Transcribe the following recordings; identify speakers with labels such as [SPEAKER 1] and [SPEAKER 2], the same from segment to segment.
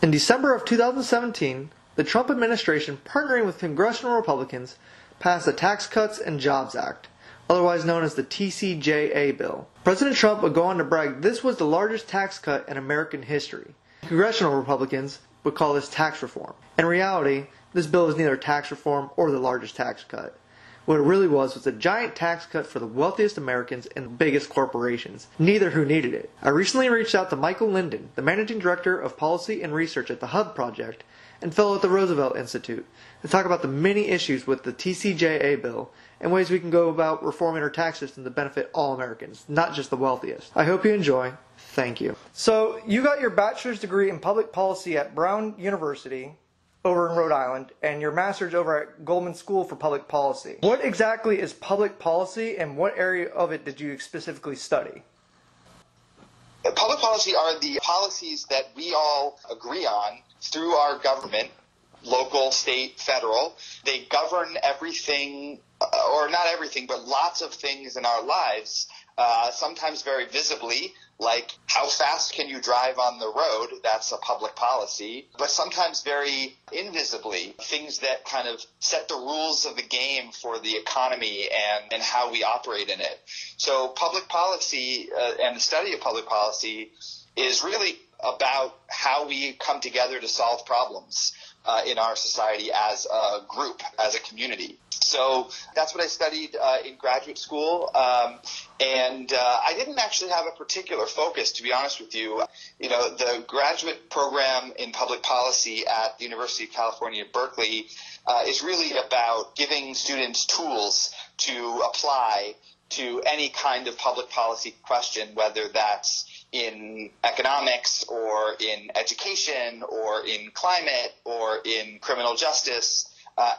[SPEAKER 1] In December of 2017, the Trump administration, partnering with congressional Republicans, passed the Tax Cuts and Jobs Act, otherwise known as the TCJA bill. President Trump would go on to brag this was the largest tax cut in American history. Congressional Republicans would call this tax reform. In reality, this bill is neither tax reform or the largest tax cut. What it really was a giant tax cut for the wealthiest Americans and the biggest corporations, neither who needed it. I recently reached out to Michael Linden, the Managing Director of Policy and Research at the HUB Project and fellow at the Roosevelt Institute, to talk about the many issues with the TCJA bill and ways we can go about reforming our tax system to benefit all Americans, not just the wealthiest. I hope you enjoy. Thank you. So, you got your bachelor's degree in public policy at Brown University over in Rhode Island, and your master's over at Goldman School for Public Policy. What exactly is public policy, and what area of it did you specifically study?
[SPEAKER 2] Public policy are the policies that we all agree on through our government, local, state, federal. They govern everything, or not everything, but lots of things in our lives, sometimes very visibly, like how fast can you drive on the road? That's a public policy. But sometimes very invisibly, things that kind of set the rules of the game for the economy and how we operate in it. So public policy and the study of public policy is really about how we come together to solve problems in our society as a group, as a community. So that's what I studied in graduate school, and I didn't actually have a particular focus, to be honest with you. You know, the graduate program in public policy at the University of California, Berkeley, is really about giving students tools to apply to any kind of public policy question, whether that's in economics or in education or in climate or in criminal justice.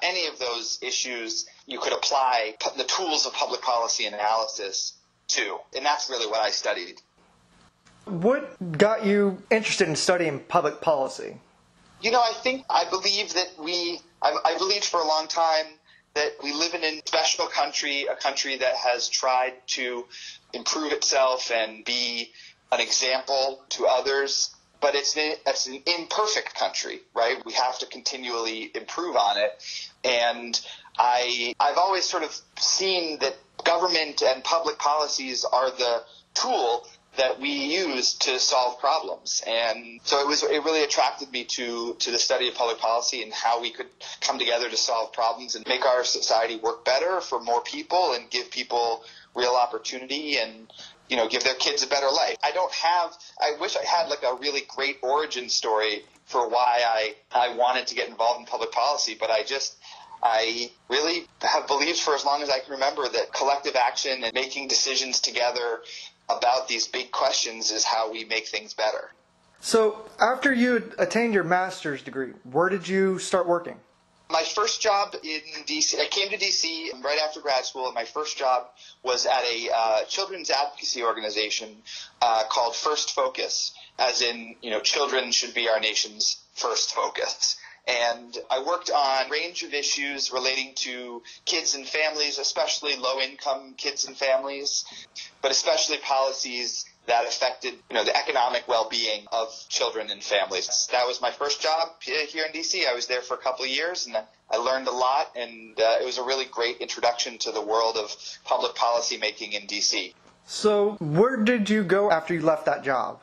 [SPEAKER 2] Any of those issues you could apply the tools of public policy analysis to. And that's really what I studied.
[SPEAKER 1] What got you interested in studying public policy?
[SPEAKER 2] You know, I believe that I believed for a long time that we live in a special country, a country that has tried to improve itself and be an example to others. But it's an imperfect country, right? We have to continually improve on it. And I've always sort of seen that government and public policies are the tool that we use to solve problems. And so it really attracted me to the study of public policy and how we could come together to solve problems and make our society work better for more people and give people real opportunity and, you know, give their kids a better life. I wish I had like a really great origin story for why I wanted to get involved in public policy, but I really have believed for as long as I can remember that collective action and making decisions together about these big questions is how we make things better.
[SPEAKER 1] So after you attained your master's degree, where did you start working?
[SPEAKER 2] My first job in D.C., I came to D.C. right after grad school, and my first job was at a children's advocacy organization called First Focus, as in, you know, children should be our nation's first focus. And I worked on a range of issues relating to kids and families, especially low-income kids and families, but especially policies that affected, you know, the economic well-being of children and families. That was my first job here in D.C. I was there for a couple of years, and I learned a lot, and it was a really great introduction to the world of public policy making in D.C.
[SPEAKER 1] So where did you go after you left that job?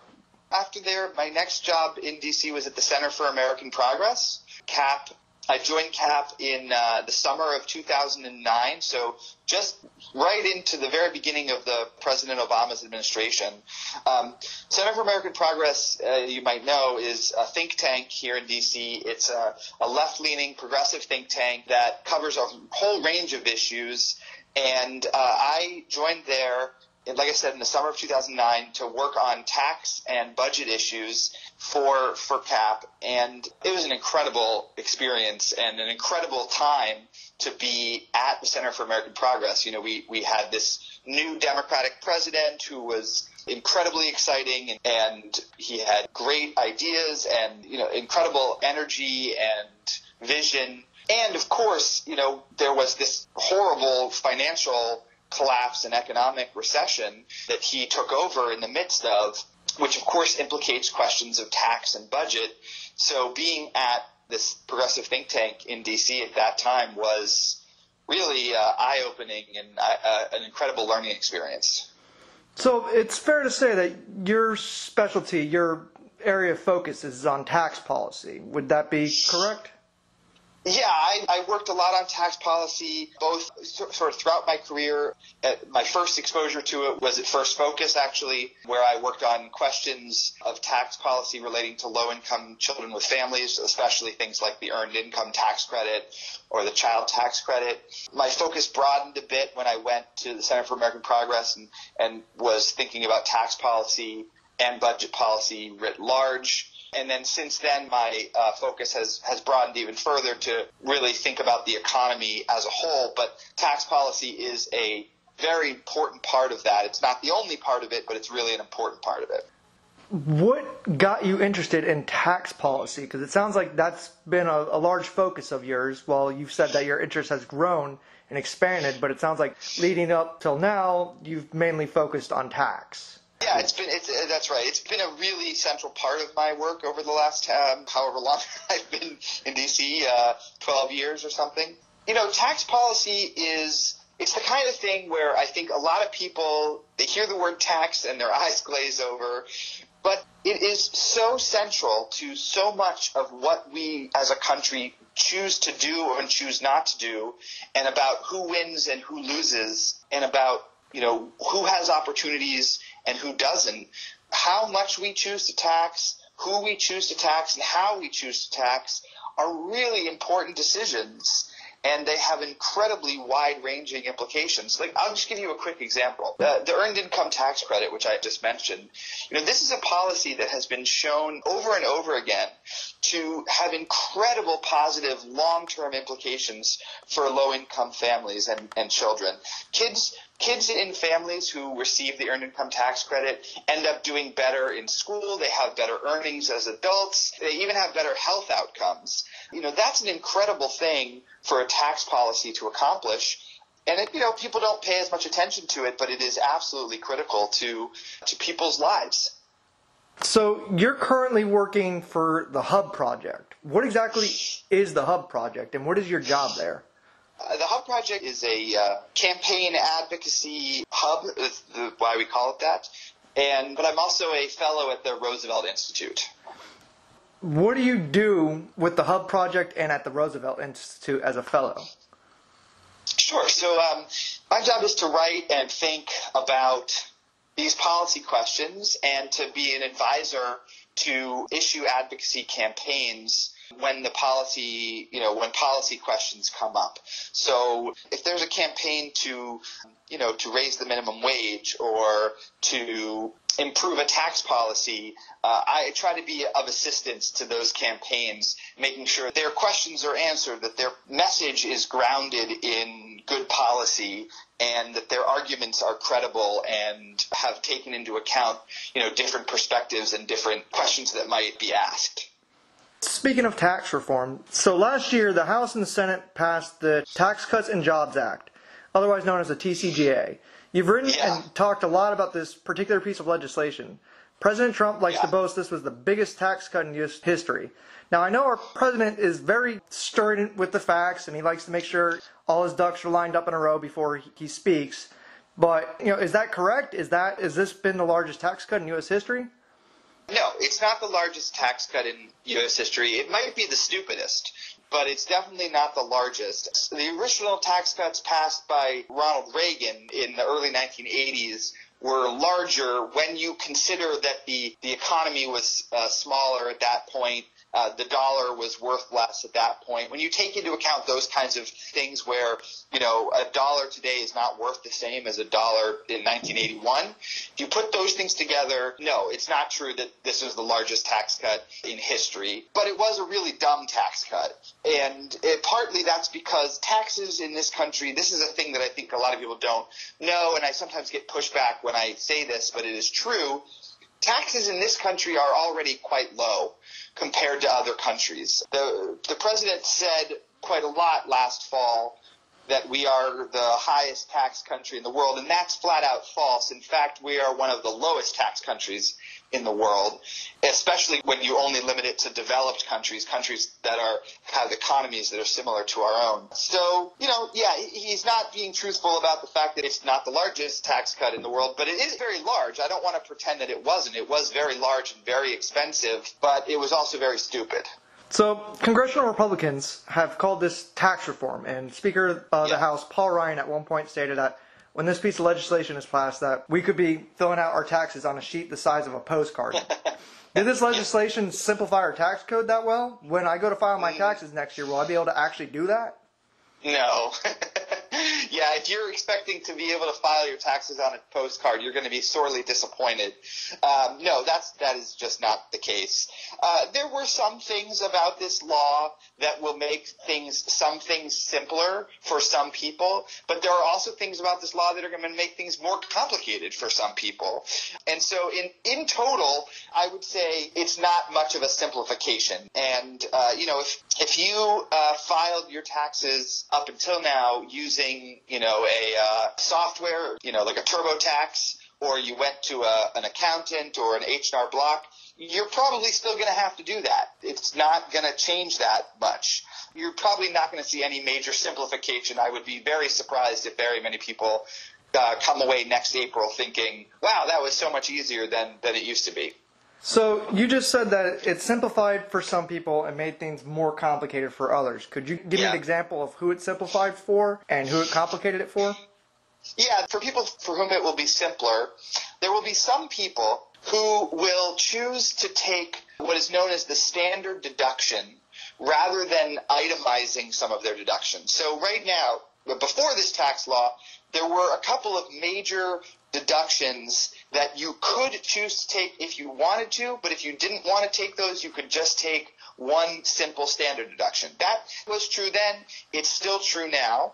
[SPEAKER 2] After there, my next job in D.C. was at the Center for American Progress, CAP. I joined CAP in the summer of 2009, so just right into the very beginning of the President Obama's administration. Center for American Progress, you might know, is a think tank here in D.C. It's a left-leaning progressive think tank that covers a whole range of issues, and I joined there, like I said, in the summer of 2009 to work on tax and budget issues for CAP, and it was an incredible experience and an incredible time to be at the Center for American Progress. You know, we had this new Democratic president who was incredibly exciting, and he had great ideas and, you know, incredible energy and vision. And of course, you know, there was this horrible financial collapse and economic recession that he took over in the midst of, which of course implicates questions of tax and budget. So being at this progressive think tank in D.C. at that time was really eye-opening and an incredible learning experience.
[SPEAKER 1] So it's fair to say that your specialty, your area of focus is on tax policy. Would that be correct?
[SPEAKER 2] Yeah, I worked a lot on tax policy, both sort of throughout my career. My first exposure to it was at First Focus, actually, where I worked on questions of tax policy relating to low-income children with families, especially things like the Earned Income Tax Credit or the Child Tax Credit. My focus broadened a bit when I went to the Center for American Progress and was thinking about tax policy and budget policy writ large. And then since then, my focus has broadened even further to really think about the economy as a whole. But tax policy is a very important part of that. It's not the only part of it, but it's really an important part of it.
[SPEAKER 1] What got you interested in tax policy? Because it sounds like that's been a large focus of yours. Well, you've said that your interest has grown and expanded, but it sounds like leading up till now, you've mainly focused on tax.
[SPEAKER 2] Yeah, that's right. It's been a really central part of my work over the last however long I've been in D.C., 12 years or something. You know, tax policy it's the kind of thing where I think a lot of people, they hear the word tax and their eyes glaze over, but it is so central to so much of what we as a country choose to do and choose not to do, and about who wins and who loses, and about, you know, who has opportunities and who doesn't. How much we choose to tax, who we choose to tax, and how we choose to tax are really important decisions, and they have incredibly wide-ranging implications. Like, I'll just give you a quick example. The Earned Income Tax Credit, which I just mentioned, you know, this is a policy that has been shown over and over again to have incredible positive long-term implications for low-income families and children. Kids in families who receive the Earned Income Tax Credit end up doing better in school. They have better earnings as adults. They even have better health outcomes. You know, that's an incredible thing for a tax policy to accomplish. And, people don't pay as much attention to it, but it is absolutely critical to people's lives.
[SPEAKER 1] So you're currently working for the Hub Project. What exactly is the Hub Project, and what is your job there?
[SPEAKER 2] The Hub Project is a campaign advocacy hub, is why we call it that. But I'm also a fellow at the Roosevelt Institute.
[SPEAKER 1] What do you do with the Hub Project and at the Roosevelt Institute as a fellow?
[SPEAKER 2] Sure. So my job is to write and think about these policy questions and to be an advisor to issue advocacy campaigns when when policy questions come up. So if there's a campaign to raise the minimum wage or to improve a tax policy, I try to be of assistance to those campaigns, making sure their questions are answered, that their message is grounded in good policy, and that their arguments are credible and have taken into account, different perspectives and different questions that might be asked.
[SPEAKER 1] Speaking of tax reform, so last year the House and the Senate passed the Tax Cuts and Jobs Act, otherwise known as the TCJA. You've written and talked a lot about this particular piece of legislation. President Trump likes to boast this was the biggest tax cut in U.S. history. Now, I know our president is very stern with the facts, and he likes to make sure all his ducks are lined up in a row before he speaks. But, is that correct? Has this been the largest tax cut in U.S. history?
[SPEAKER 2] No, it's not the largest tax cut in U.S. history. It might be the stupidest, but it's definitely not the largest. The original tax cuts passed by Ronald Reagan in the early 1980s were larger when you consider that the economy was smaller at that point. The dollar was worth less at that point. When you take into account those kinds of things where, a dollar today is not worth the same as a dollar in 1981, if you put those things together, no, it's not true that this was the largest tax cut in history, but it was a really dumb tax cut. And partly that's because taxes in this country, this is a thing that I think a lot of people don't know, and I sometimes get pushback when I say this, but it is true. Taxes in this country are already quite low compared to other countries. The president said quite a lot last fall that we are the highest tax country in the world, and that's flat out false. In fact, we are one of the lowest tax countries in the world, especially when you only limit it to developed countries, countries that have economies that are similar to our own. So, he's not being truthful about the fact that it's not the largest tax cut in the world, but it is very large. I don't want to pretend that it wasn't. It was very large and very expensive, but it was also very stupid.
[SPEAKER 1] So, congressional Republicans have called this tax reform, and Speaker of the House Paul Ryan at one point stated that when this piece of legislation is passed, that we could be filling out our taxes on a sheet the size of a postcard. Did this legislation simplify our tax code that well? When I go to file my taxes next year, will I be able to actually do that?
[SPEAKER 2] No. Yeah, if you're expecting to be able to file your taxes on a postcard, you're going to be sorely disappointed. No, that is just not the case. There were some things about this law that will make some things simpler for some people, but there are also things about this law that are going to make things more complicated for some people. And so in total, I would say it's not much of a simplification. And, if you filed your taxes up until now using, a software, like a TurboTax, or you went to an accountant or an H&R Block, you're probably still going to have to do that. It's not going to change that much. You're probably not going to see any major simplification. I would be very surprised if very many people come away next April thinking, wow, that was so much easier than it used to be.
[SPEAKER 1] So you just said that it simplified for some people and made things more complicated for others. Could you give me an example of who it simplified for and who it complicated it for?
[SPEAKER 2] Yeah, for people for whom it will be simpler, there will be some people who will choose to take what is known as the standard deduction rather than itemizing some of their deductions. So right now, before this tax law, there were a couple of major deductions that you could choose to take if you wanted to, but if you didn't want to take those, you could just take one simple standard deduction. That was true then. It's still true now.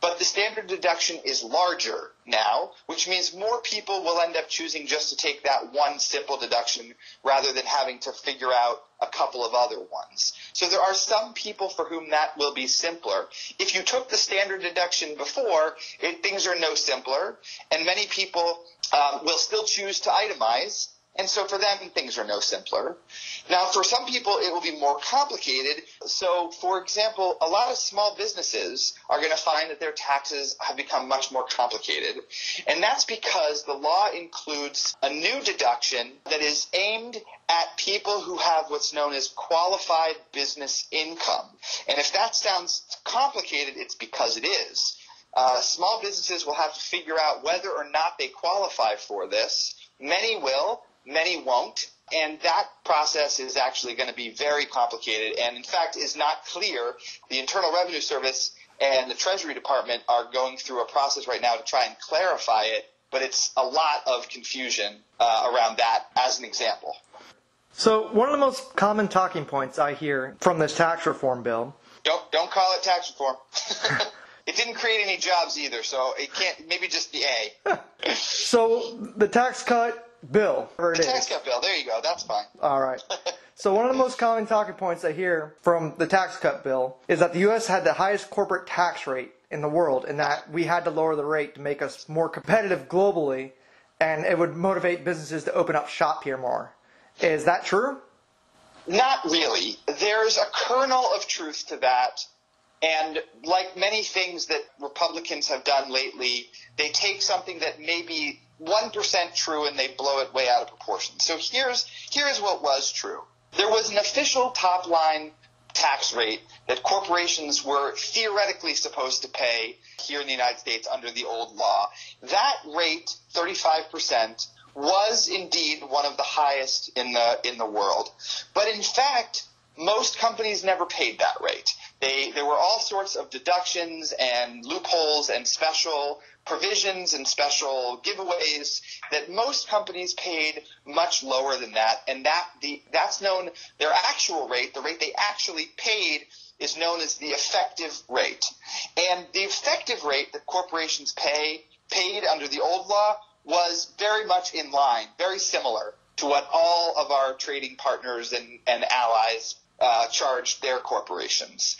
[SPEAKER 2] But the standard deduction is larger now, which means more people will end up choosing just to take that one simple deduction rather than having to figure out a couple of other ones. So there are some people for whom that will be simpler. If you took the standard deduction before, things are no simpler, and many people will still choose to itemize. And so for them, things are no simpler. Now, for some people, it will be more complicated. So, for example, a lot of small businesses are going to find that their taxes have become much more complicated. And that's because the law includes a new deduction that is aimed at people who have what's known as qualified business income. And if that sounds complicated, it's because it is. Small businesses will have to figure out whether or not they qualify for this. Many will. Many won't, and that process is actually going to be very complicated and, in fact, is not clear. The Internal Revenue Service and the Treasury Department are going through a process right now to try and clarify it, but it's a lot of confusion around that as an example.
[SPEAKER 1] So one of the most common talking points I hear from this tax reform bill...
[SPEAKER 2] Don't call it tax reform. It didn't create any jobs either, so it can't, maybe just the A.
[SPEAKER 1] So the tax cut bill.
[SPEAKER 2] The tax cut bill, there you go, that's fine.
[SPEAKER 1] All right. So one of the most common talking points I hear from the tax cut bill is that the U.S. had the highest corporate tax rate in the world and that we had to lower the rate to make us more competitive globally, and it would motivate businesses to open up shop here more. Is that true?
[SPEAKER 2] Not really. There's a kernel of truth to that. And like many things that Republicans have done lately, they take something that may be 1% true and they blow it way out of proportion. So here's what was true. There was an official top-line tax rate that corporations were theoretically supposed to pay here in the United States under the old law. That rate, 35%, was indeed one of the highest in the world. But in fact, most companies never paid that rate. There were all sorts of deductions and loopholes and special provisions and special giveaways that most companies paid much lower than that. And that's known, their actual rate, the rate they actually paid, is known as the effective rate. And the effective rate that corporations paid under the old law was very much in line, very similar to what all of our trading partners and allies charged their corporations.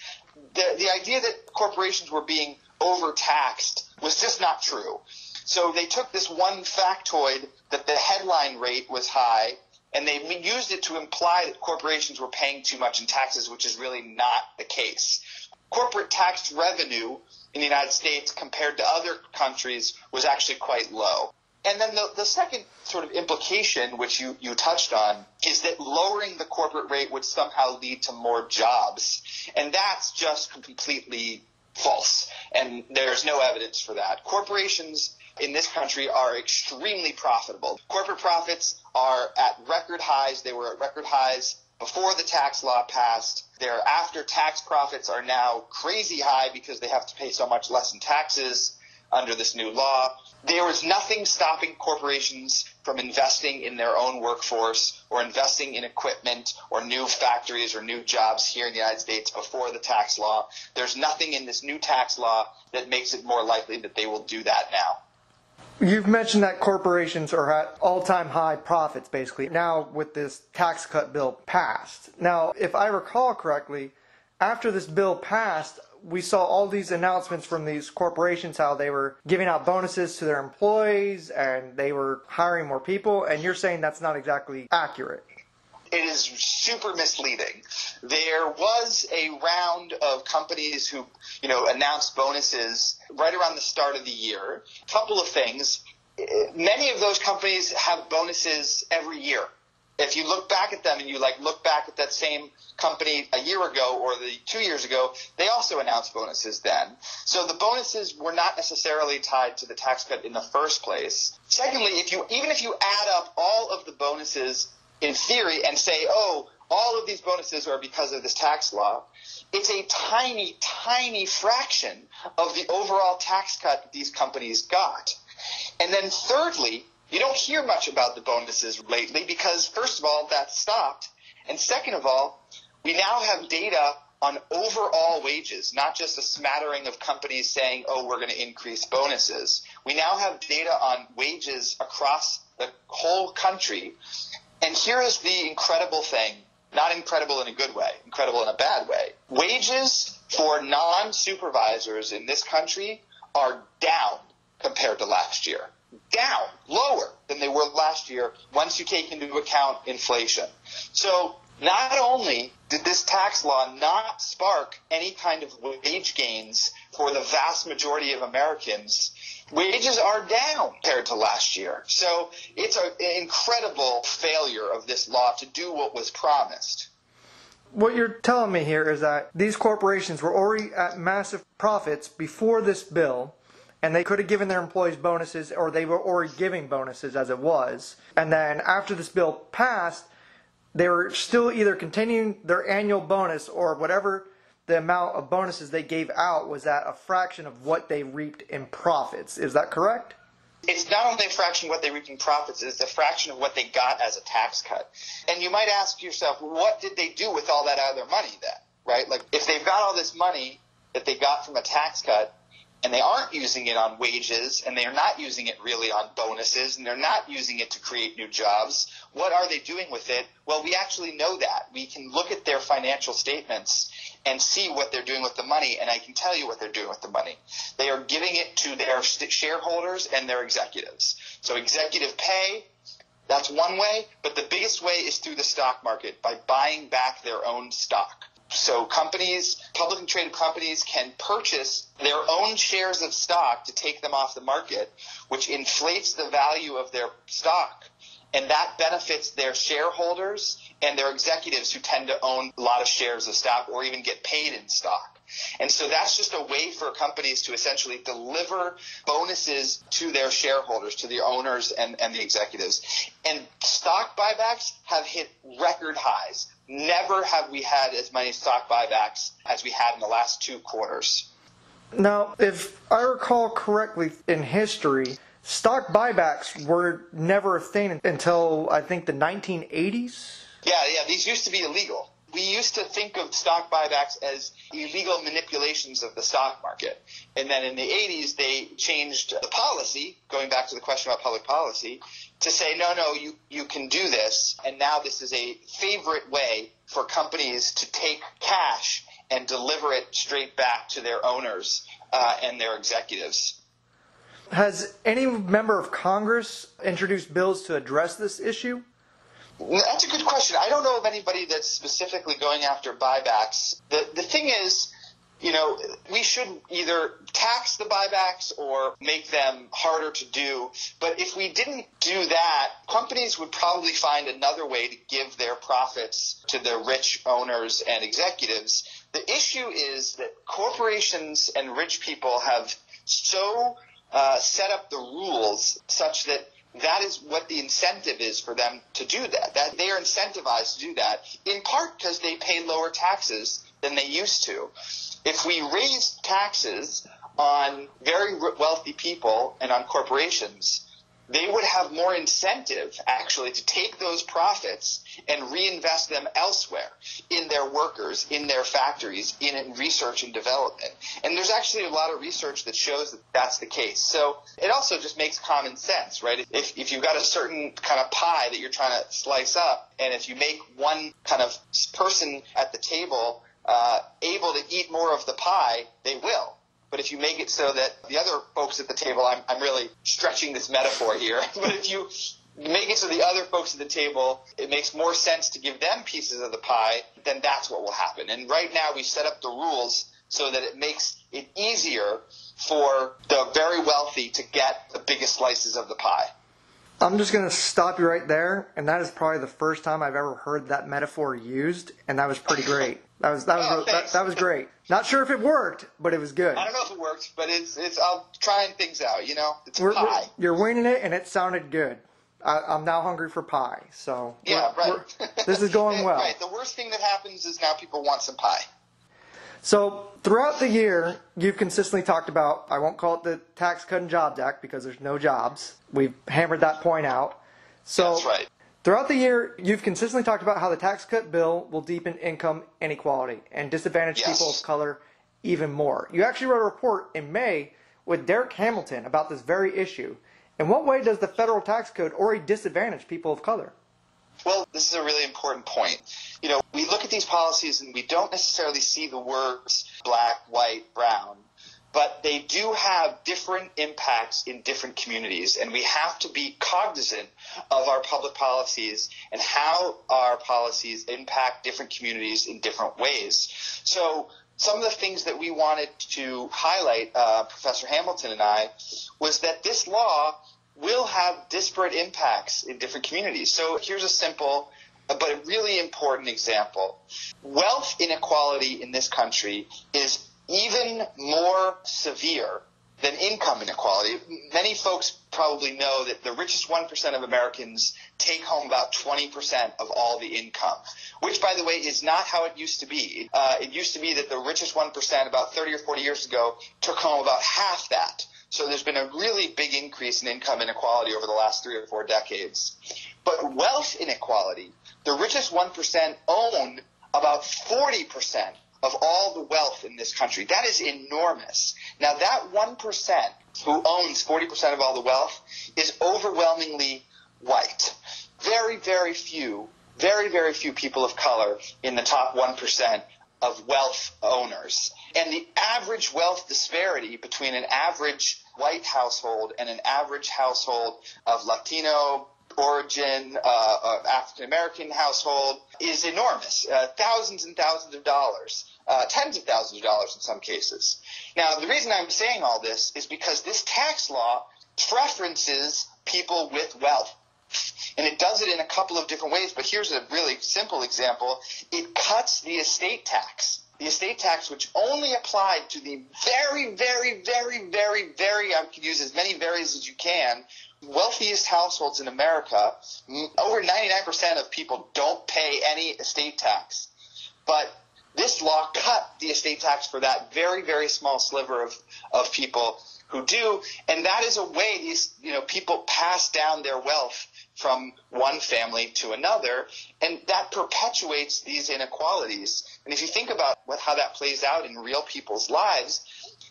[SPEAKER 2] The idea that corporations were being overtaxed was just not true. So they took this one factoid that the headline rate was high And they used it to imply that corporations were paying too much in taxes, which is really not the case. Corporate tax revenue in the United States compared to other countries was actually quite low. And then the second sort of implication, which you touched on, is that lowering the corporate rate would somehow lead to more jobs. And that's just completely false. And there's no evidence for that. Corporations in this country are extremely profitable. Corporate profits are at record highs. They were at record highs before the tax law passed. Their after-tax profits are now crazy high because they have to pay so much less in taxes under this new law. There was nothing stopping corporations from investing in their own workforce or investing in equipment or new factories or new jobs here in the United States before the tax law. There's nothing in this new tax law that makes it more likely that they will do that now.
[SPEAKER 1] You've mentioned that corporations are at all-time high profits, basically, now with this tax cut bill passed. Now, if I recall correctly, after this bill passed, we saw all these announcements from these corporations, how they were giving out bonuses to their employees and they were hiring more people, and you're saying that's not exactly accurate.
[SPEAKER 2] It is super misleading. There was a round of companies who, announced bonuses right around the start of the year. A couple of things. Many of those companies have bonuses every year. If you look back at them and you look back at that same company a year ago or 2 years ago, they also announced bonuses then. So the bonuses were not necessarily tied to the tax cut in the first place. Secondly, even if you add up all of the bonuses in theory and say, all of these bonuses are because of this tax law, it's a tiny, tiny fraction of the overall tax cut that these companies got. And then thirdly, you don't hear much about the bonuses lately because, first of all, that stopped. And second of all, we now have data on overall wages, not just a smattering of companies saying, we're going to increase bonuses. We now have data on wages across the whole country. And here is the incredible thing, not incredible in a good way, incredible in a bad way. Wages for non-supervisors in this country are down compared to last year. Down, lower than they were last year once you take into account inflation. So not only did this tax law not spark any kind of wage gains for the vast majority of Americans, wages are down compared to last year. So it's an incredible failure of this law to do what was promised.
[SPEAKER 1] What you're telling me here is that these corporations were already at massive profits before this bill, and they could have given their employees bonuses, or they were already giving bonuses as it was. And then after this bill passed, they were still either continuing their annual bonus or whatever the amount of bonuses they gave out was at a fraction of what they reaped in profits. Is that correct?
[SPEAKER 2] It's not only a fraction of what they reaped in profits, it's a fraction of what they got as a tax cut. And you might ask yourself, what did they do with all that other money then, right? Like, if they've got all this money that they got from a tax cut, and they aren't using it on wages, and they're not using it really on bonuses, and they're not using it to create new jobs, what are they doing with it? Well, we actually know that. We can look at their financial statements and see what they're doing with the money, and I can tell you what they're doing with the money. They are giving it to their shareholders and their executives. So executive pay, that's one way, but the biggest way is through the stock market, by buying back their own stock. So companies, publicly traded companies, can purchase their own shares of stock to take them off the market, which inflates the value of their stock. And that benefits their shareholders and their executives who tend to own a lot of shares of stock or even get paid in stock. And so that's just a way for companies to essentially deliver bonuses to their shareholders, to the owners and the executives. And stock buybacks have hit record highs. Never have we had as many stock buybacks as we had in the last 2 quarters.
[SPEAKER 1] Now, if I recall correctly in history, stock buybacks were never a thing until, I think, the 1980s?
[SPEAKER 2] Yeah, these used to be illegal. We used to think of stock buybacks as illegal manipulations of the stock market. And then in the 80s, they changed the policy, going back to the question about public policy, to say, no, you can do this. And now this is a favorite way for companies to take cash and deliver it straight back to their owners and their executives.
[SPEAKER 1] Has any member of Congress introduced bills to address this issue?
[SPEAKER 2] That's a good question. I don't know of anybody that's specifically going after buybacks. The thing is, we should either tax the buybacks or make them harder to do. But if we didn't do that, companies would probably find another way to give their profits to their rich owners and executives. The issue is that corporations and rich people have so set up the rules such that is what the incentive is for them to do that. That they are incentivized to do that, in part because they pay lower taxes than they used to. If we raise taxes on very wealthy people and on corporations, they would have more incentive, actually, to take those profits and reinvest them elsewhere, in their workers, in their factories, in research and development. And there's actually a lot of research that shows that that's the case. So it also just makes common sense, right? If you've got a certain kind of pie that you're trying to slice up, and if you make one kind of person at the table able to eat more of the pie, they will. But if you make it so that the other folks at the table, I'm really stretching this metaphor here, but if you make it so the other folks at the table, it makes more sense to give them pieces of the pie, then that's what will happen. And right now we set up the rules so that it makes it easier for the very wealthy to get the biggest slices of the pie.
[SPEAKER 1] I'm just going to stop you right there, and that is probably the first time I've ever heard that metaphor used, and that was pretty great. That was great. Not sure if it worked, but it was good.
[SPEAKER 2] I don't know if it worked, but it's I'm trying things out, It's a pie.
[SPEAKER 1] You're winging it, and it sounded good. I'm now hungry for pie, so
[SPEAKER 2] yeah, right.
[SPEAKER 1] This is going well.
[SPEAKER 2] Right. The worst thing that happens is now people want some pie.
[SPEAKER 1] So throughout the year, you've consistently talked about, I won't call it the Tax Cut and Jobs Act because there's no jobs. We've hammered that point out. So
[SPEAKER 2] that's right.
[SPEAKER 1] Throughout the year, you've consistently talked about how the tax cut bill will deepen income inequality and disadvantage people of color even more. You actually wrote a report in May with Derek Hamilton about this very issue. In what way does the federal tax code already disadvantage people of color?
[SPEAKER 2] Well, this is a really important point. We look at these policies and we don't necessarily see the words black, white, brown, but they do have different impacts in different communities, and we have to be cognizant of our public policies and how our policies impact different communities in different ways. So some of the things that we wanted to highlight, Professor Hamilton and I, was that this law will have disparate impacts in different communities. So here's a simple but a really important example. Wealth inequality in this country is even more severe than income inequality. Many folks probably know that the richest 1% of Americans take home about 20% of all the income, which, by the way, is not how it used to be. It used to be that the richest 1% about 30 or 40 years ago took home about half that. So there's been a really big increase in income inequality over the last 3 or 4 decades. But wealth inequality, the richest 1% own about 40% of all the wealth in this country. That is enormous. Now, that 1% who owns 40% of all the wealth is overwhelmingly white. Very, very few people of color in the top 1% of wealth owners. And the average wealth disparity between an average white household and an average household of Latino origin, African-American household is enormous. Thousands and thousands of dollars, tens of thousands of dollars in some cases. Now, the reason I'm saying all this is because this tax law preferences people with wealth. And it does it in a couple of different ways, but here's a really simple example. It cuts the estate tax. The estate tax, which only applied to the very, I could use as many varies as you can, wealthiest households in America. Over 99% of people don't pay any estate tax. But this law cut the estate tax for that very, very small sliver of people who do, and that is a way these people pass down their wealth from one family to another, and that perpetuates these inequalities. And if you think about how that plays out in real people's lives,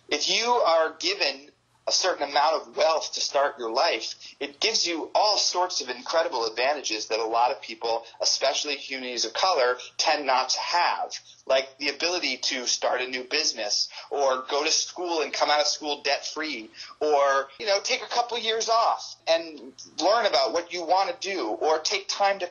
[SPEAKER 2] if you are given a certain amount of wealth to start your life, it gives you all sorts of incredible advantages that a lot of people, especially communities of color, tend not to have, like the ability to start a new business or go to school and come out of school debt-free, or, take a couple years off and learn about what you want to do, or take time to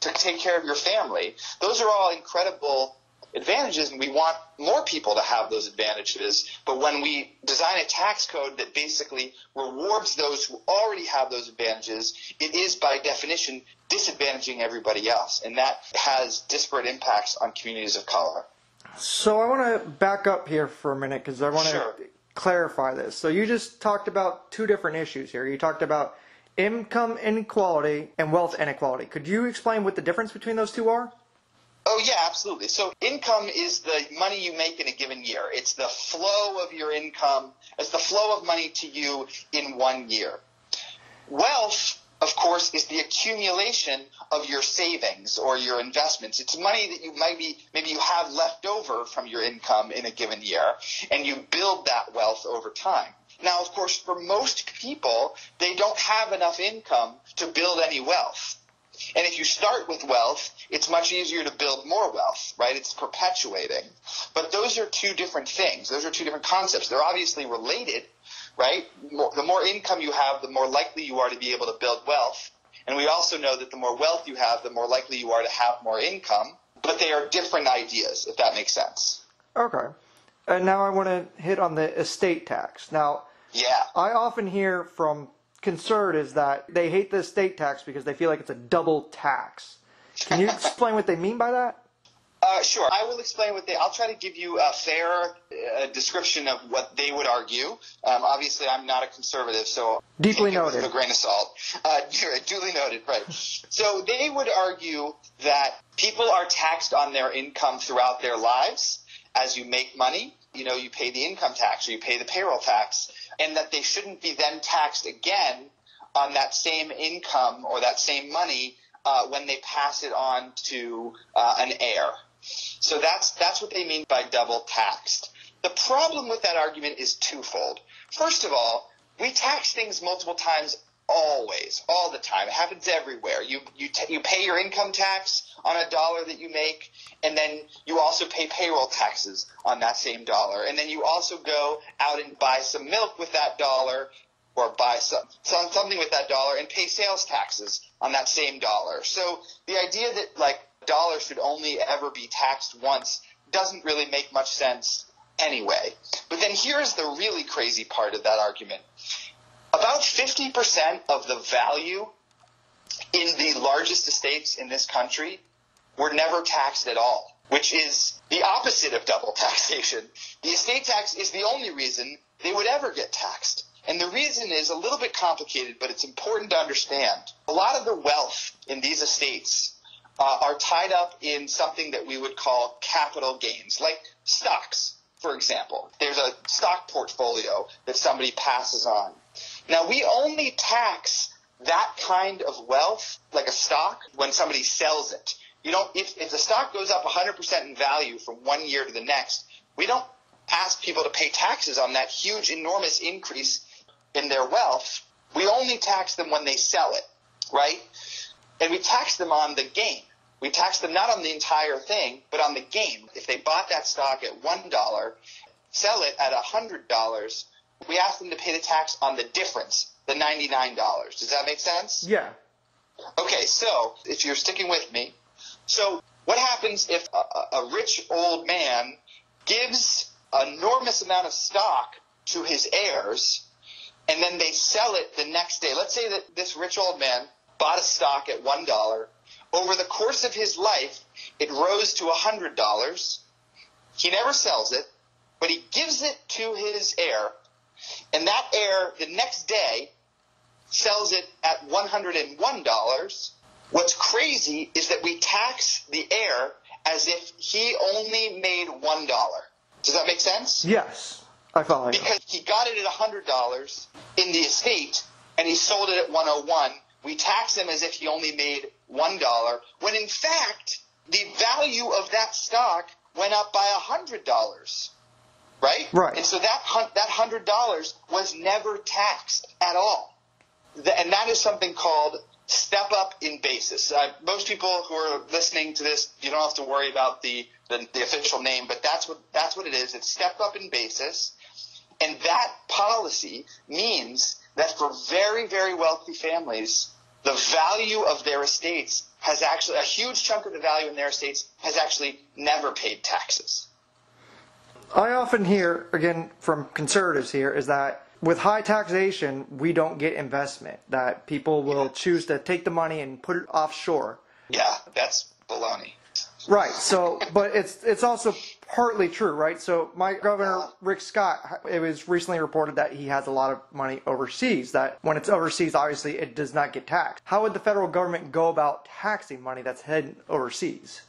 [SPEAKER 2] take care of your family. Those are all incredible advantages, and we want more people to have those advantages. But when we design a tax code that basically rewards those who already have those advantages, it is by definition disadvantaging everybody else, and that has disparate impacts on communities of color.
[SPEAKER 1] So I want to back up here for a minute because I want to clarify this. So you just talked about two different issues here. You talked about income inequality and wealth inequality. Could you explain what the difference between those two are?
[SPEAKER 2] Oh, yeah, absolutely. So income is the money you make in a given year. It's the flow of your income. It's the flow of money to you in 1 year. Wealth, of course, is the accumulation of your savings or your investments. It's money that maybe you have left over from your income in a given year, and you build that wealth over time. Now, of course, for most people, they don't have enough income to build any wealth. And if you start with wealth, it's much easier to build more wealth, right? It's perpetuating. But those are two different things. Those are two different concepts. They're obviously related, right? The more income you have, the more likely you are to be able to build wealth. And we also know that the more wealth you have, the more likely you are to have more income. But they are different ideas, if that makes sense.
[SPEAKER 1] Okay. And now I want to hit on the estate tax. Now, I often hear from conservatives that they hate the estate tax because they feel like it's a double tax. Can you explain what they mean by that?
[SPEAKER 2] Sure. I will explain I'll try to give you a fair description of what they would argue. Obviously, I'm not a conservative, so
[SPEAKER 1] deeply
[SPEAKER 2] take it
[SPEAKER 1] noted.
[SPEAKER 2] with a grain of salt. Duly noted, right. So they would argue that people are taxed on their income throughout their lives. As you make money, you pay the income tax or you pay the payroll tax, and that they shouldn't be then taxed again on that same income or that same money when they pass it on to an heir. So that's what they mean by double taxed. The problem with that argument is twofold. First of all, we tax things multiple times always, all the time. It happens everywhere. You pay your income tax on a dollar that you make, and then you also pay payroll taxes on that same dollar. And then you also go out and buy some milk with that dollar, or buy something with that dollar and pay sales taxes on that same dollar. So the idea that dollar should only ever be taxed once doesn't really make much sense anyway. But then here's the really crazy part of that argument. About 50% of the value in the largest estates in this country were never taxed at all, which is the opposite of double taxation. The estate tax is the only reason they would ever get taxed. And the reason is a little bit complicated, but it's important to understand. A lot of the wealth in these estates are tied up in something that we would call capital gains, like stocks, for example. There's a stock portfolio that somebody passes on. Now, we only tax that kind of wealth, like a stock, when somebody sells it. If the stock goes up 100% in value from 1 year to the next, we don't ask people to pay taxes on that huge, enormous increase in their wealth. We only tax them when they sell it, right? And we tax them on the gain. We tax them not on the entire thing, but on the gain. If they bought that stock at $1, sell it at $100, we ask them to pay the tax on the difference, the $99. Does that make sense?
[SPEAKER 1] Yeah.
[SPEAKER 2] Okay, so if you're sticking with me, so what happens if a rich old man gives an enormous amount of stock to his heirs, and then they sell it the next day? Let's say that this rich old man bought a stock at $1. Over the course of his life, it rose to $100. He never sells it, but he gives it to his heir, and that heir the next day sells it at $101. What's crazy is that we tax the heir as if he only made $1. Does that make sense?
[SPEAKER 1] Yes, I follow you.
[SPEAKER 2] Because he got it at $100 in the estate, and he sold it at $101. We tax him as if he only made $1, when in fact, the value of that stock went up by $100. right?
[SPEAKER 1] Right.
[SPEAKER 2] And so that $100 was never taxed at all. And that is something called step up in basis. Most people who are listening to this, you don't have to worry about the official name, but that's what it is. It's step up in basis. And that policy means that for very, very wealthy families, the value of their estates has actually, a huge chunk of the value in their estates has actually never paid taxes.
[SPEAKER 1] I often hear, again, from conservatives here, is that with high taxation, we don't get investment, that people will choose to take the money and put it offshore.
[SPEAKER 2] Yeah, that's baloney.
[SPEAKER 1] Right. So, but it's also partly true, right? So my governor, Rick Scott, it was recently reported that he has a lot of money overseas, that when it's overseas, obviously it does not get taxed. How would the federal government go about taxing money that's heading overseas?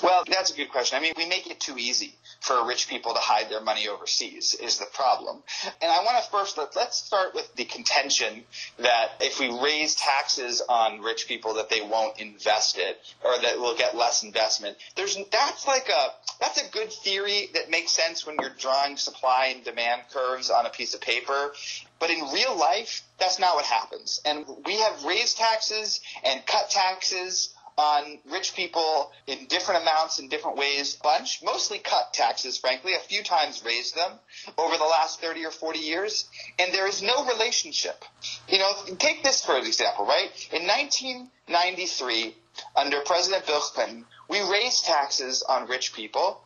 [SPEAKER 2] Well, that's a good question. I mean, we make it too easy for rich people to hide their money overseas is the problem. And I want to first, let's start with the contention that if we raise taxes on rich people that they won't invest it or that we'll get less investment. That's a good theory that makes sense when you're drawing supply and demand curves on a piece of paper. But in real life, that's not what happens. And we have raised taxes and cut taxes on rich people in different amounts in different ways, mostly cut taxes, frankly, a few times raised them over the last 30 or 40 years, and there is no relationship. You know, take this for example, right? In 1993, under President Bill Clinton, we raised taxes on rich people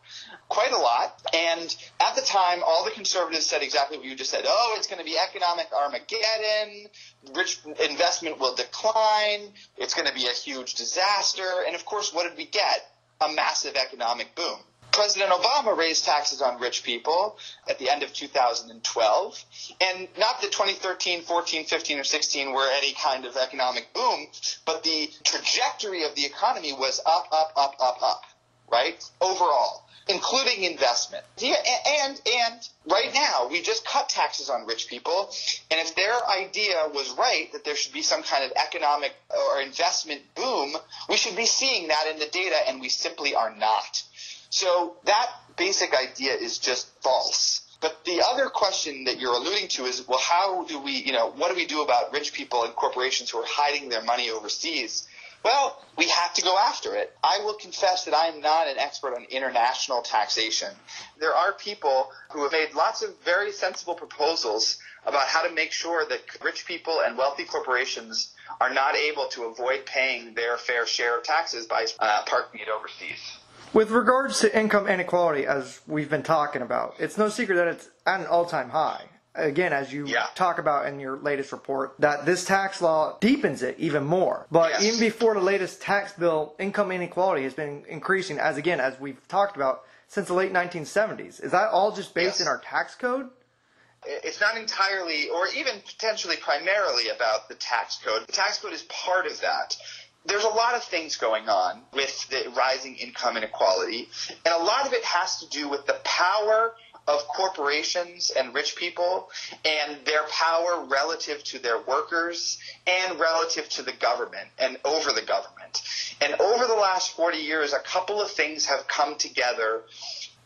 [SPEAKER 2] quite a lot, and at the time, all the conservatives said exactly what you just said. Oh, it's going to be economic Armageddon, rich investment will decline, it's going to be a huge disaster, and of course, what did we get? A massive economic boom. President Obama raised taxes on rich people at the end of 2012, and not that 2013, 14, 15, or 16 were any kind of economic boom, but the trajectory of the economy was up, up, up, up, up, right? Overall, including investment. And right now, we just cut taxes on rich people, and if their idea was right, that there should be some kind of economic or investment boom, we should be seeing that in the data, and we simply are not. So that basic idea is just false. But the other question that you're alluding to is, well, how do we, what do we do about rich people and corporations who are hiding their money overseas? Well, we have to go after it. I will confess that I am not an expert on international taxation. There are people who have made lots of very sensible proposals about how to make sure that rich people and wealthy corporations are not able to avoid paying their fair share of taxes by parking it overseas.
[SPEAKER 1] With regards to income inequality, as we've been talking about, it's no secret that it's at an all-time high. Again, as you talk about in your latest report, that this tax law deepens it even more. But even before the latest tax bill, income inequality has been increasing, as we've talked about, since the late 1970s. Is that all just based in our tax code?
[SPEAKER 2] It's not entirely, or even potentially primarily about the tax code. The tax code is part of that. There's a lot of things going on with the rising income inequality, and a lot of it has to do with the power of corporations and rich people and their power relative to their workers and relative to the government and over the government. And over the last 40 years, a couple of things have come together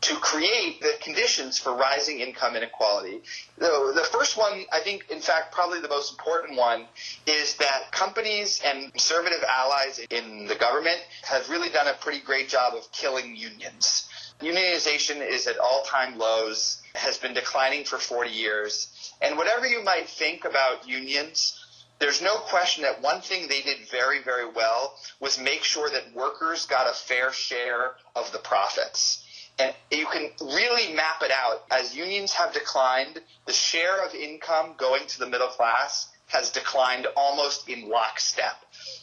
[SPEAKER 2] to create the conditions for rising income inequality. The first one, I think, in fact, probably the most important one, is that companies and conservative allies in the government have really done a pretty great job of killing unions. Unionization is at all-time lows, has been declining for 40 years. And whatever you might think about unions, there's no question that one thing they did very, very well was make sure that workers got a fair share of the profits. And you can really map it out. As unions have declined, the share of income going to the middle class has declined almost in lockstep.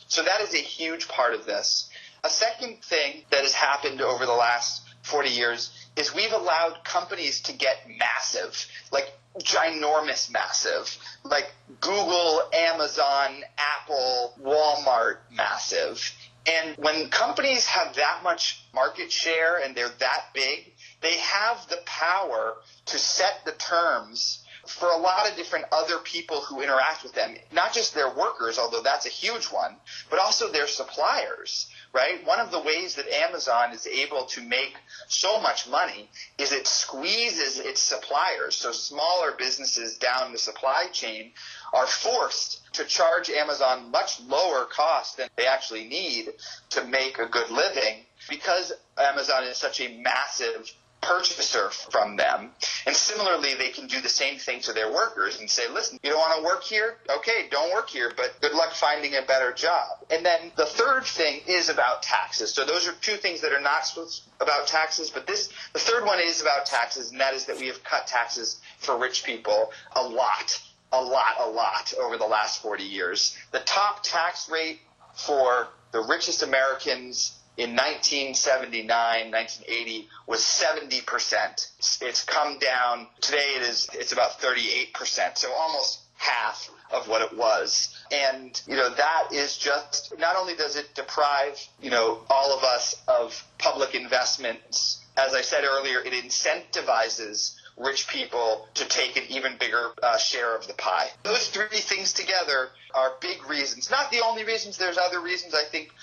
[SPEAKER 2] So that is a huge part of this. A second thing that has happened over the last 40 years is we've allowed companies to get massive, like ginormous massive, like Google, Amazon, Apple, Walmart massive. And when companies have that much market share and they're that big, they have the power to set the terms for a lot of different other people who interact with them, not just their workers, although that's a huge one, but also their suppliers. right? One of the ways that Amazon is able to make so much money is it squeezes its suppliers. So smaller businesses down the supply chain are forced to charge Amazon much lower cost than they actually need to make a good living because Amazon is such a massive purchaser from them. And similarly, they can do the same thing to their workers and say, listen, you don't want to work here? Okay, don't work here, but good luck finding a better job. And then the third thing is about taxes. So those are two things that are not about taxes, but the third one is about taxes, and that is that we have cut taxes for rich people a lot over the last 40 years. The top tax rate for the richest Americans in 1979, 1980 was 70%. It's come down. Today it's about 38%. So almost half of what it was. And, that is just, not only does it deprive, all of us of public investments, as I said earlier, it incentivizes rich people to take an even bigger share of the pie. Those three things together are big reasons. Not the only reasons. There's other reasons. I think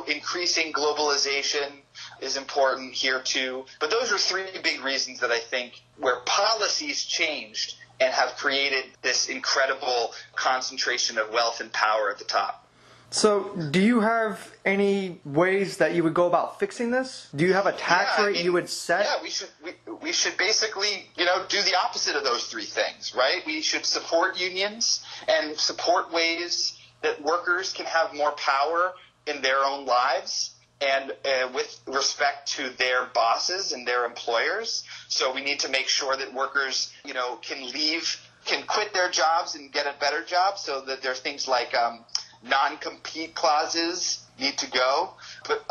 [SPEAKER 2] increasing globalization is important here too. But those are three big reasons that I think where policies changed and have created this incredible concentration of wealth and power at the top.
[SPEAKER 1] So, do you have any ways that you would go about fixing this? Do you have a tax rate you would set?
[SPEAKER 2] Yeah, we should basically, do the opposite of those three things, right? We should support unions and support ways that workers can have more power in their own lives and with respect to their bosses and their employers. So we need to make sure that workers, can quit their jobs and get a better job, so that there are things like non-compete clauses need to go, but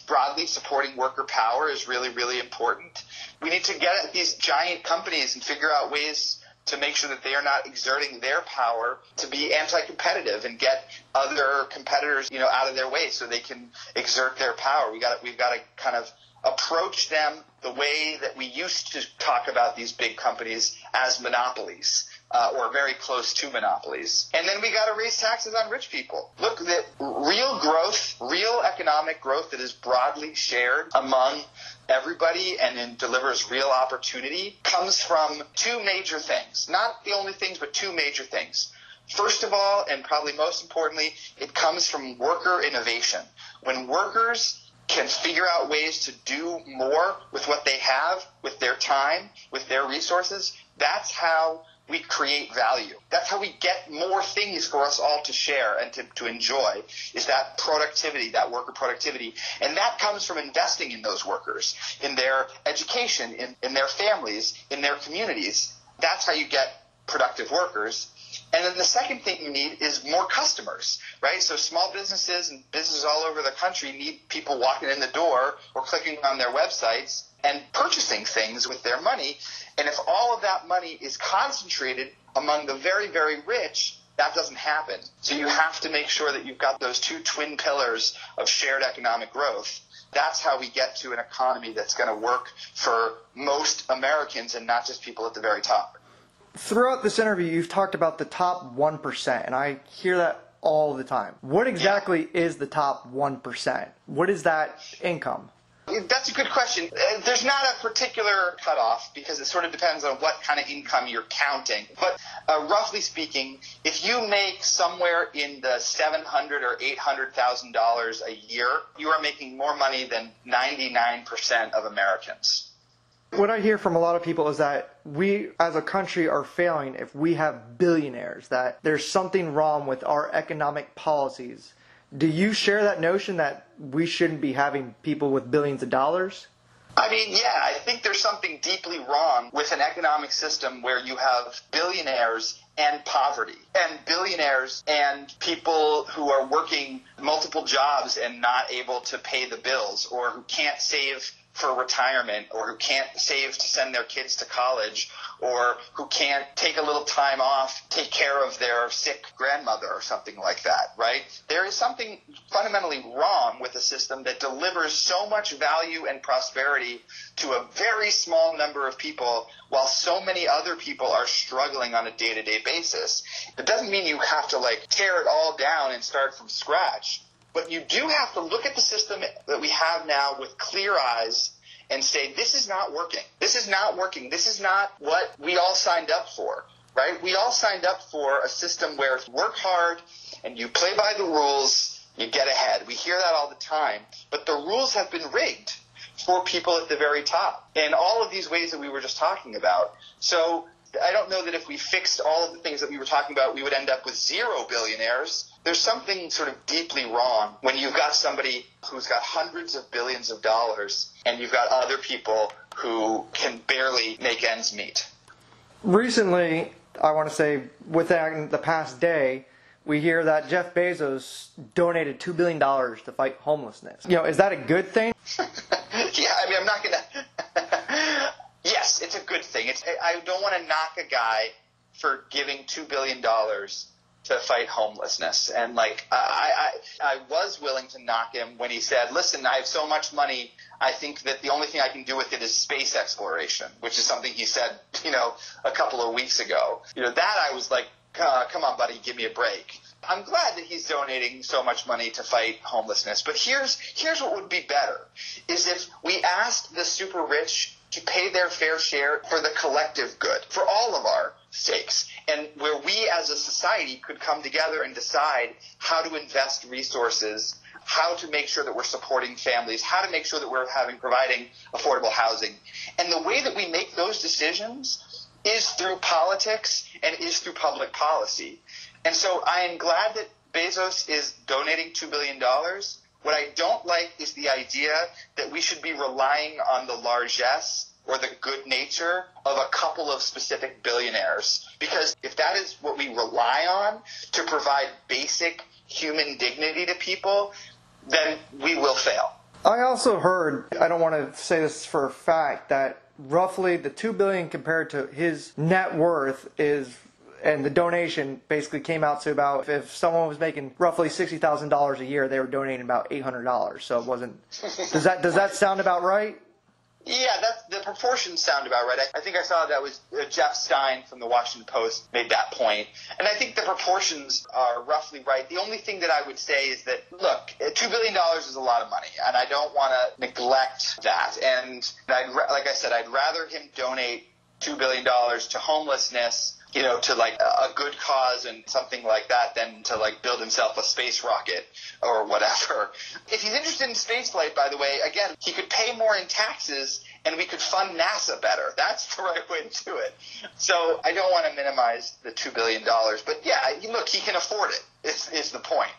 [SPEAKER 2] broadly supporting worker power is really, really important. We need to get at these giant companies and figure out ways to make sure that they are not exerting their power to be anti-competitive and get other competitors, out of their way so they can exert their power. We've got to kind of approach them the way that we used to talk about these big companies as monopolies. Or very close to monopolies. And then we got to raise taxes on rich people. Look, that real growth, real economic growth that is broadly shared among everybody and delivers real opportunity comes from two major things. Not the only things, but two major things. First of all, and probably most importantly, it comes from worker innovation. When workers can figure out ways to do more with what they have, with their time, with their resources, that's how we create value. That's how we get more things for us all to share and to enjoy, is that productivity, that worker productivity. And that comes from investing in those workers, in their education, in their families, in their communities. That's how you get productive workers. And then the second thing you need is more customers, right? So small businesses and businesses all over the country need people walking in the door or clicking on their websites and purchasing things with their money. And if all of that money is concentrated among the very, very rich, that doesn't happen. So you have to make sure that you've got those two twin pillars of shared economic growth. That's how we get to an economy that's going to work for most Americans and not just people at the very top.
[SPEAKER 1] Throughout this interview, you've talked about the top 1%, and I hear that all the time. What exactly is the top 1%? What is that income?
[SPEAKER 2] That's a good question. There's not a particular cutoff because it sort of depends on what kind of income you're counting. But roughly speaking, if you make somewhere in the $700,000 or $800,000 a year, you are making more money than 99% of Americans.
[SPEAKER 1] What I hear from a lot of people is that we as a country are failing if we have billionaires, that there's something wrong with our economic policies. Do you share that notion that we shouldn't be having people with billions of dollars?
[SPEAKER 2] I mean, yeah, I think there's something deeply wrong with an economic system where you have billionaires and poverty, and billionaires and people who are working multiple jobs and not able to pay the bills, or who can't save for retirement, or who can't save to send their kids to college, or who can't take a little time off, take care of their sick grandmother or something like that, right? There is something fundamentally wrong with a system that delivers so much value and prosperity to a very small number of people while so many other people are struggling on a day-to-day basis. It doesn't mean you have to tear it all down and start from scratch. But you do have to look at the system that we have now with clear eyes and say, this is not working. This is not working. This is not what we all signed up for, right? We all signed up for a system where if you work hard and you play by the rules, you get ahead. We hear that all the time. But the rules have been rigged for people at the very top in all of these ways that we were just talking about. So I don't know that if we fixed all of the things that we were talking about, we would end up with 0 billionaires. There's something sort of deeply wrong when you've got somebody who's got hundreds of billions of dollars and you've got other people who can barely make ends meet.
[SPEAKER 1] Recently, I want to say within the past day, we hear that Jeff Bezos donated $2 billion to fight homelessness. Is that a good thing?
[SPEAKER 2] Yeah, I mean, I'm not going to... Yes, it's a good thing. I don't want to knock a guy for giving $2 billion to fight homelessness. And, I was willing to knock him when he said, listen, I have so much money, I think that the only thing I can do with it is space exploration, which is something he said, a couple of weeks ago. That I was like, come on, buddy, give me a break. I'm glad that he's donating so much money to fight homelessness. But here's what would be better, is if we asked the super rich to pay their fair share for the collective good, for all of our sakes, and where we as a society could come together and decide how to invest resources, how to make sure that we're supporting families, how to make sure that we're providing affordable housing. And the way that we make those decisions is through politics and is through public policy. And so I am glad that Bezos is donating $2 billion. What I don't like is the idea that we should be relying on the largesse or the good nature of a couple of specific billionaires. Because if that is what we rely on to provide basic human dignity to people, then we will fail.
[SPEAKER 1] I also heard, I don't want to say this for a fact, that roughly the $2 billion compared to his net worth is, and the donation basically came out to about, if someone was making roughly $60,000 a year, they were donating about $800. So it wasn't, does that sound about right?
[SPEAKER 2] Yeah, the proportions sound about right. I think I saw that was Jeff Stein from the Washington Post made that point. And I think the proportions are roughly right. The only thing that I would say is that, look, $2 billion is a lot of money, and I don't want to neglect that. And like I said, I'd rather him donate $2 billion to homelessness, to a good cause and something like that than to build himself a space rocket or whatever. If he's interested in spaceflight, by the way, again, he could pay more in taxes and we could fund NASA better. That's the right way to do it. So I don't want to minimize the $2 billion, but yeah, look, he can afford it, is the point.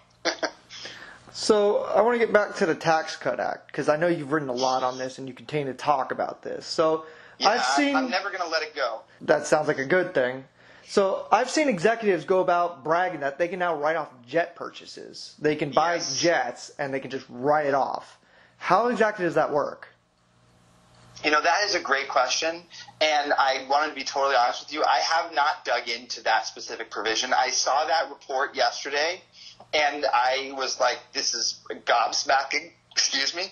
[SPEAKER 1] So I want to get back to the Tax Cut Act, because I know you've written a lot on this and you continue to talk about this. So
[SPEAKER 2] yeah, I'm never going to let it go.
[SPEAKER 1] That sounds like a good thing. So I've seen executives go about bragging that they can now write off jet purchases. They can buy jets and they can just write it off. How exactly does that work?
[SPEAKER 2] That is a great question, and I wanted to be totally honest with you. I have not dug into that specific provision. I saw that report yesterday, and I was like, this is gobsmacking. Excuse me,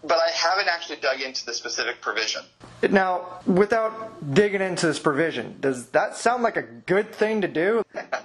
[SPEAKER 2] but I haven't actually dug into the specific provision.
[SPEAKER 1] Now, without digging into this provision, does that sound like a good thing to do?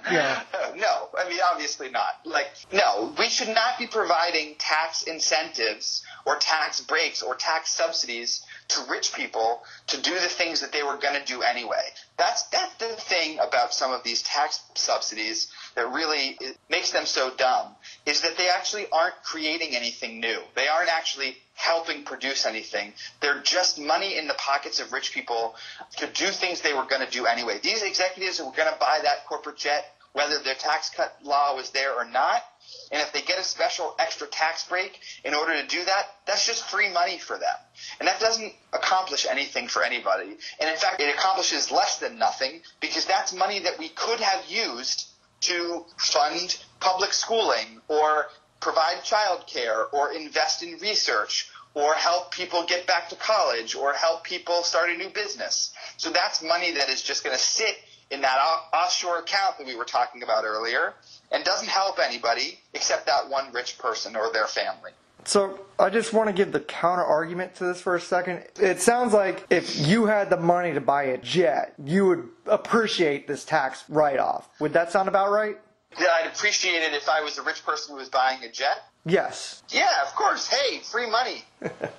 [SPEAKER 1] Yeah.
[SPEAKER 2] No, I mean, obviously not. No, we should not be providing tax incentives or tax breaks or tax subsidies to rich people to do the things that they were going to do anyway. That's the thing about some of these tax subsidies that really makes them so dumb, is that they actually aren't creating anything new. They aren't actually helping produce anything. They're just money in the pockets of rich people to do things they were going to do anyway. These executives who were going to buy that corporate jet, whether their tax cut law was there or not, and if they get a special extra tax break in order to do that, that's just free money for them. And that doesn't accomplish anything for anybody. And in fact, it accomplishes less than nothing, because that's money that we could have used to fund public schooling or provide child care or invest in research or help people get back to college or help people start a new business. So that's money that is just going to sit in that offshore account that we were talking about earlier and doesn't help anybody except that one rich person or their family.
[SPEAKER 1] So I just want to give the counter argument to this for a second. It sounds like if you had the money to buy a jet, you would appreciate this tax write-off. Would that sound about right?
[SPEAKER 2] Yeah, I'd appreciate it if I was a rich person who was buying a jet.
[SPEAKER 1] Yes.
[SPEAKER 2] Yeah, of course. Hey, free money.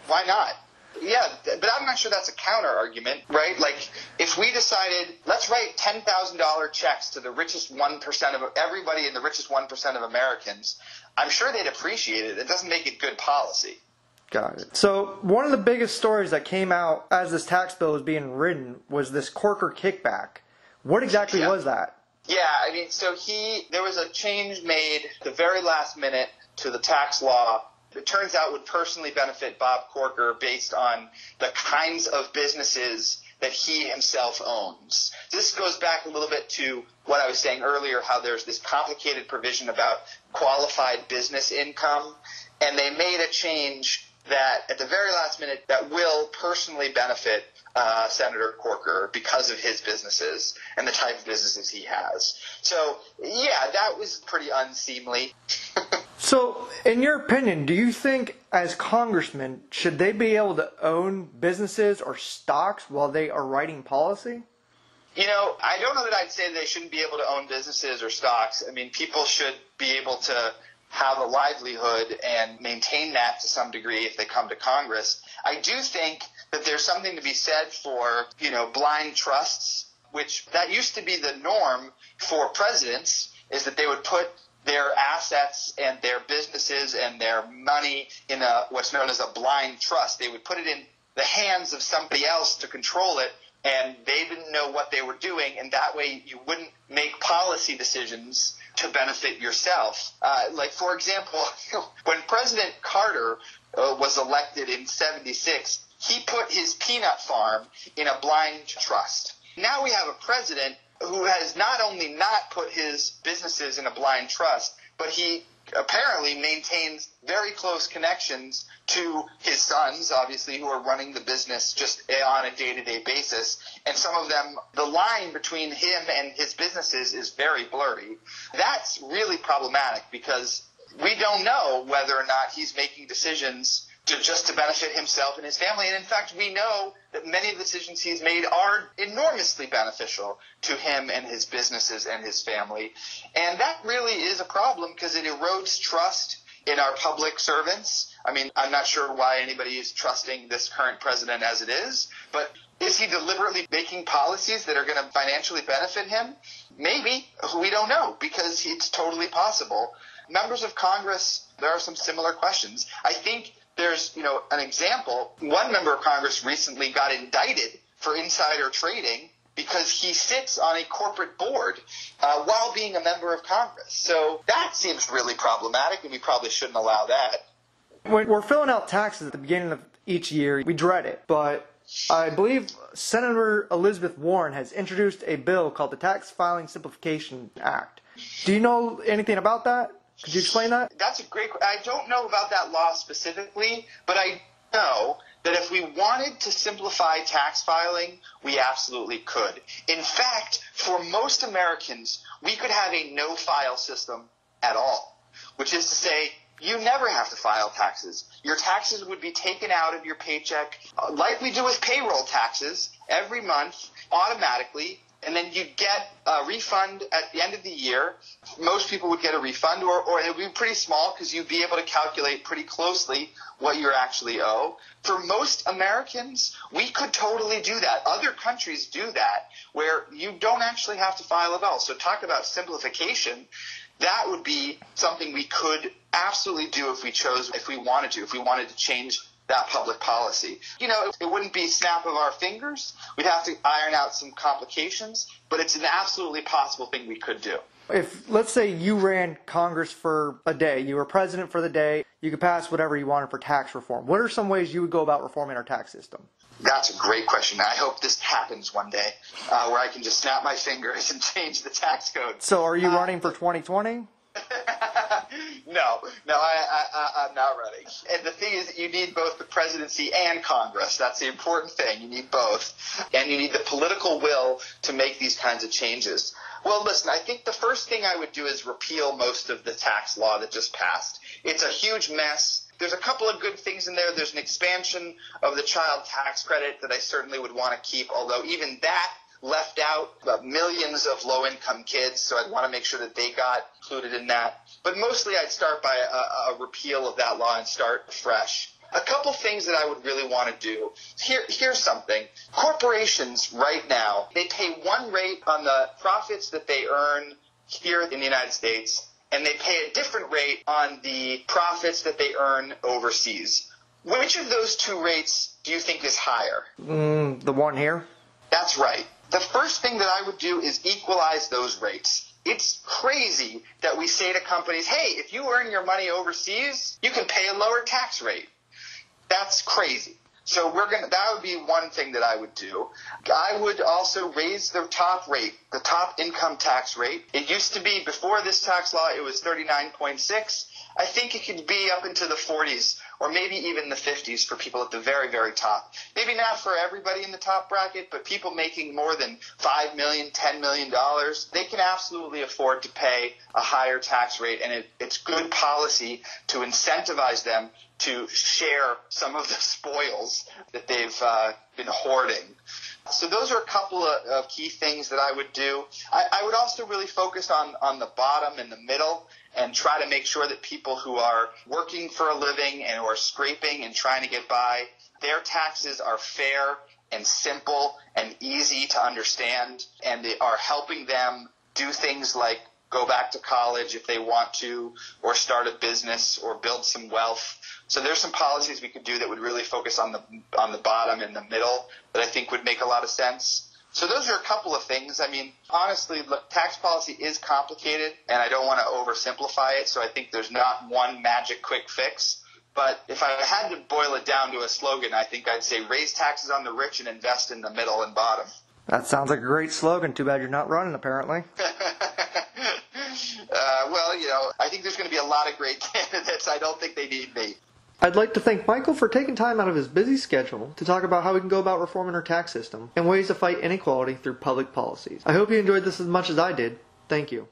[SPEAKER 2] Why not? Yeah, but I'm not sure that's a counter argument, right? Like, if we decided, let's write $10,000 checks to the richest 1% of everybody in the richest 1% of Americans, I'm sure they'd appreciate it. It doesn't make it good policy.
[SPEAKER 1] Got it. So one of the biggest stories that came out as this tax bill was being written was this Corker kickback. What exactly was that?
[SPEAKER 2] Yeah, I mean, so there was a change made at the very last minute to the tax law. It turns out would personally benefit Bob Corker based on the kinds of businesses that he himself owns. This goes back a little bit to what I was saying earlier, how there's this complicated provision about qualified business income, and they made a change that at the very last minute that will personally benefit Senator Corker because of his businesses and the type of businesses he has. So, yeah, that was pretty unseemly.
[SPEAKER 1] So, in your opinion, do you think as congressmen, should they be able to own businesses or stocks while they are writing policy?
[SPEAKER 2] You know, I don't know that I'd say they shouldn't be able to own businesses or stocks. I mean, people should be able to have a livelihood and maintain that to some degree if they come to Congress. I do think that there's something to be said for, blind trusts, which that used to be the norm for presidents, is that they would put their assets and their businesses and their money in what's known as a blind trust. They would put it in the hands of somebody else to control it, and they didn't know what they were doing, and that way you wouldn't make policy decisions to benefit yourself. Like, for example, when President Carter was elected in 1976, he put his peanut farm in a blind trust. Now we have a president who has not only not put his businesses in a blind trust, but he apparently maintains very close connections to his sons, obviously, who are running the business just on a day-to-day basis. And some of them, the line between him and his businesses is very blurry. That's really problematic because we don't know whether or not he's making decisions just to benefit himself and his family. And in fact, we know that many of the decisions he's made are enormously beneficial to him and his businesses and his family. And that really is a problem because it erodes trust in our public servants. I mean, I'm not sure why anybody is trusting this current president as it is, but is he deliberately making policies that are going to financially benefit him? Maybe. We don't know because it's totally possible. Members of Congress, there are some similar questions. I think there's, an example. One member of Congress recently got indicted for insider trading because he sits on a corporate board while being a member of Congress. So that seems really problematic, and we probably shouldn't allow that.
[SPEAKER 1] When we're filling out taxes at the beginning of each year, we dread it. But I believe Senator Elizabeth Warren has introduced a bill called the Tax Filing Simplification Act. Do you know anything about that? Could you explain that?
[SPEAKER 2] That's a great question. I don't know about that law specifically, but I know that if we wanted to simplify tax filing, we absolutely could. In fact, for most Americans, we could have a no-file system at all, which is to say you never have to file taxes. Your taxes would be taken out of your paycheck, like we do with payroll taxes, every month automatically, and then you'd get a refund at the end of the year. Most people would get a refund, or it would be pretty small because you'd be able to calculate pretty closely what you actually owe. For most Americans, we could totally do that. Other countries do that, where you don't actually have to file at all. So talk about simplification. That would be something we could absolutely do if we wanted to change that public policy. It wouldn't be snap of our fingers. We'd have to iron out some complications, but it's an absolutely possible thing we could do.
[SPEAKER 1] If, let's say, you ran Congress for a day, you were president for the day, you could pass whatever you wanted for tax reform. What are some ways you would go about reforming our tax system?
[SPEAKER 2] That's a great question. I hope this happens one day, where I can just snap my fingers and change the tax code.
[SPEAKER 1] So are you running for 2020?
[SPEAKER 2] No, I'm not running. And the thing is, you need both the presidency and Congress. That's the important thing. You need both. And you need the political will to make these kinds of changes. Well, listen, I think the first thing I would do is repeal most of the tax law that just passed. It's a huge mess. There's a couple of good things in there. There's an expansion of the child tax credit that I certainly would want to keep, although even that left out millions of low-income kids, so I'd want to make sure that they got included in that. But mostly I'd start by a repeal of that law and start fresh. A couple things that I would really want to do. Here's something. Corporations right now, they pay one rate on the profits that they earn here in the United States, and they pay a different rate on the profits that they earn overseas. Which of those two rates do you think is higher?
[SPEAKER 1] The one here?
[SPEAKER 2] That's right. The first thing that I would do is equalize those rates. It's crazy that we say to companies, hey, if you earn your money overseas, you can pay a lower tax rate. That's crazy. So that would be one thing that I would do. I would also raise the top rate, the top income tax rate. It used to be, before this tax law, it was 39.6. I think it could be up into the 40s or maybe even the 50s for people at the very, very top. Maybe not for everybody in the top bracket, but people making more than $5 million, $10 million, they can absolutely afford to pay a higher tax rate, and it's good policy to incentivize them to share some of the spoils that they've been hoarding. So those are a couple of key things that I would do. I would also really focus on the bottom and the middle and try to make sure that people who are working for a living and who are scraping and trying to get by, their taxes are fair and simple and easy to understand, and they are helping them do things like go back to college if they want to, or start a business or build some wealth. So there's some policies we could do that would really focus on the bottom and the middle that I think would make a lot of sense. So those are a couple of things. I mean, honestly, look, tax policy is complicated, and I don't want to oversimplify it, so I think there's not one magic quick fix. But if I had to boil it down to a slogan, I think I'd say raise taxes on the rich and invest in the middle and bottom.
[SPEAKER 1] That sounds like a great slogan. Too bad you're not running, apparently.
[SPEAKER 2] Well, I think there's going to be a lot of great candidates. I don't think they need me.
[SPEAKER 1] I'd like to thank Michael for taking time out of his busy schedule to talk about how we can go about reforming our tax system and ways to fight inequality through public policies. I hope you enjoyed this as much as I did. Thank you.